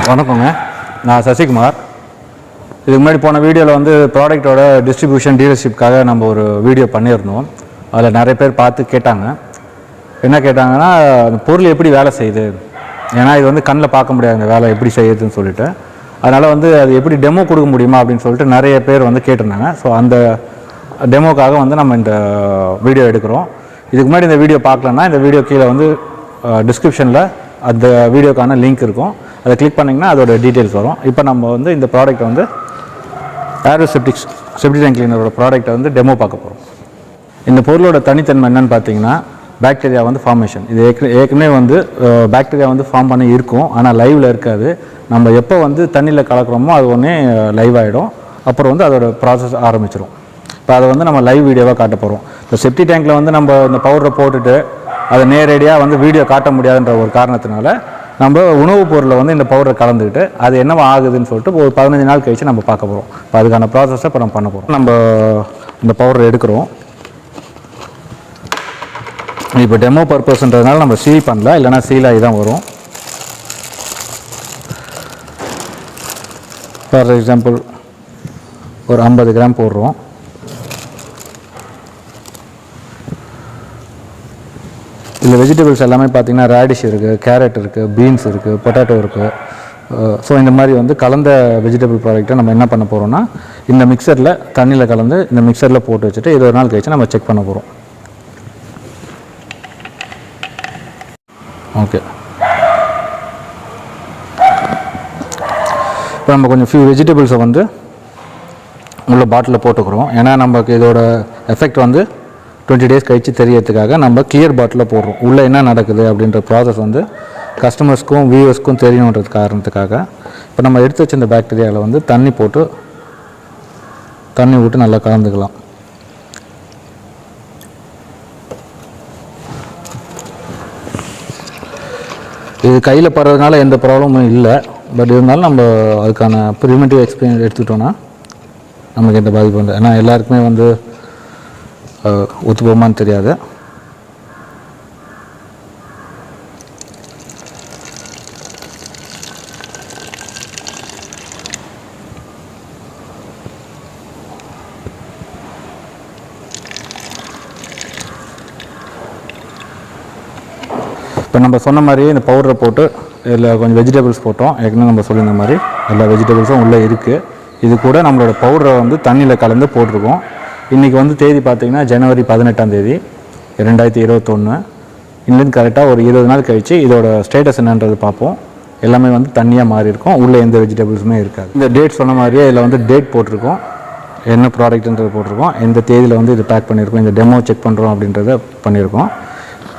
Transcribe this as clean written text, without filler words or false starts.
வணக்கங்க, நான் சசிகுமார். இதுக்கு முன்னாடி போன வீடியோவில் வந்து ப்ராடக்டோட டிஸ்ட்ரிபியூஷன் டீலர்ஷிப்காக நம்ம ஒரு வீடியோ பண்ணியிருந்தோம். அதில் நிறைய பேர் பார்த்து கேட்டாங்க. என்ன கேட்டாங்கன்னா, அந்த பொருள் எப்படி வேலை செய்யுது, ஏன்னா இது வந்து கண்ணில் பார்க்க முடியாது அந்த வேலை எப்படி செய்யுதுன்னு சொல்லிட்டு. அதனால் வந்து அது எப்படி டெமோ கொடுக்க முடியுமா அப்படின்னு சொல்லிட்டு நிறைய பேர் வந்து கேட்டிருந்தாங்க. ஸோ அந்த டெமோக்காக வந்து நம்ம இந்த வீடியோ எடுக்கிறோம். இதுக்கு முன்னாடி இந்த வீடியோ பார்க்கலன்னா இந்த வீடியோ கீழே வந்து டிஸ்கிரிப்ஷனில் அந்த வீடியோக்கான லிங்க் இருக்கும். அதை கிளிக் பண்ணிங்கன்னா அதோட டீட்டெயில்ஸ் வரும். இப்போ நம்ம வந்து இந்த ப்ராடக்ட்டை வந்து ஏரோ செப்டி டேங்க் கிளீனரோட ப்ராடக்ட்டை வந்து டெமோ பார்க்க போகிறோம். இந்த பொருளோட தனித்தன்மை என்னென்னு பார்த்தீங்கன்னா, பாக்டீரியா வந்து ஃபார்மேஷன். இது ஏற்கனவே வந்து பாக்டீரியா வந்து ஃபார்ம் பண்ணி இருக்கும், ஆனால் லைவில் இருக்காது. நம்ம எப்போ வந்து தண்ணியில் கலக்கிறோமோ அது ஒன்றே லைவ் ஆகிடும். அப்புறம் வந்து அதோட ப்ராசஸ் ஆரம்பிச்சிடும். இப்போ அதை வந்து நம்ம லைவ் வீடியோவாக காட்ட போகிறோம். இப்போ செப்டி டேங்க்கில் வந்து நம்ம இந்த பவுடரை போட்டுட்டு அதை நேரடியாக வந்து வீடியோ காட்ட முடியாதுன்ற ஒரு காரணத்தினால நம்ம உணவுப் பொருளை வந்து இந்த பவுடரை கலந்துக்கிட்டு அது என்னவோ ஆகுதுன்னு சொல்லிட்டு ஒரு 15 நாள் கழிச்சு நம்ம பார்க்க போகிறோம். இப்போ அதுக்கான ப்ராசஸை இப்போ நம்ம பண்ண போகிறோம். நம்ம இந்த பவுடரை எடுக்கிறோம். இப்போ டெமோ பர்பஸ்ன்றதுனால நம்ம சீல் பண்ணல, இல்லைனா சீலாகி தான் வரும். ஃபார் எக்ஸாம்பிள் ஒரு 50 கிராம் போடுறோம். இதில் வெஜிடபிள்ஸ் எல்லாமே பார்த்திங்கன்னா ரேடிஷ் இருக்குது, கேரட் இருக்குது, பீன்ஸ் இருக்குது, பொட்டேட்டோ இருக்குது. ஸோ இந்த மாதிரி வந்து கலந்த வெஜிடபிள் ப்ராடக்ட்டை நம்ம என்ன பண்ண போகிறோம்னா, இந்த மிக்சரில் தண்ணியில் கலந்து இந்த மிக்சரில் போட்டு வச்சுட்டு 20 நாள் கழிச்சு நம்ம செக் பண்ண போகிறோம். ஓகே, இப்போ நம்ம கொஞ்சம் ஃபியூ வெஜிடபிள்ஸை வந்து உள்ள பாட்டிலில் போட்டுக்கிறோம். ஏன்னா நமக்கு இதோட எஃபெக்ட் வந்து 20 டேஸ் கழிச்சு தெரியறதுக்காக நம்ம கிளியர் பாட்டிலில் போடுறோம். உள்ளே என்ன நடக்குது அப்படின்ற ப்ராசஸ் வந்து கஸ்டமர்ஸ்க்கும் வியூவர்ஸ்க்கும் தெரியணுன்றது காரணத்துக்காக. இப்போ நம்ம எடுத்து வச்ச இந்த பாக்டீரியாவில் வந்து தண்ணி விட்டு நல்லா கலந்துக்கலாம். இது கையில் படுறதுனால எந்த ப்ராப்ளமும் இல்லை. பட் இருந்தாலும் நம்ம அதுக்கான ப்ரிவென்டிவ் எக்ஸ்பீரியன்ஸ் எடுத்துக்கிட்டோன்னா நமக்கு எந்த பாதிப்பு இல்லை. ஏன்னா எல்லாருக்குமே வந்து ஒத்துப்போமான்னு தெரியாது. இப்போ நம்ம சொன்ன மாதிரியே இந்த பவுடரை போட்டு இதில் கொஞ்சம் வெஜிடபிள்ஸ் போட்டோம். ஏற்கனவே நம்ம சொல்லியிருந்த மாதிரி எல்லா வெஜிடபிள்ஸும் உள்ளே இருக்குது. இது கூட நம்மளோட பவுடரை வந்து தண்ணியில் கலந்து போட்டிருக்கோம். இன்றைக்கி வந்து தேதி பார்த்திங்கன்னா ஜனவரி 18 2021. இன்னும் கரெக்டாக ஒரு 20 நாள் கழிச்சு இதோட ஸ்டேட்டஸ் என்னன்றது பார்ப்போம். எல்லாமே வந்து தண்ணியாக மாறி இருக்கும், உள்ளே எந்த வெஜிடபிள்ஸுமே இருக்காது. இந்த டேட் சொன்ன மாதிரியே இதில் வந்து டேட் போட்டிருக்கோம், என்ன ப்ராடக்ட்ன்றது போட்டிருக்கோம், எந்த தேதியில் வந்து இது பேக் பண்ணியிருக்கோம், இந்த டெமோ செக் பண்ணுறோம் அப்படின்றத பண்ணியிருக்கோம்.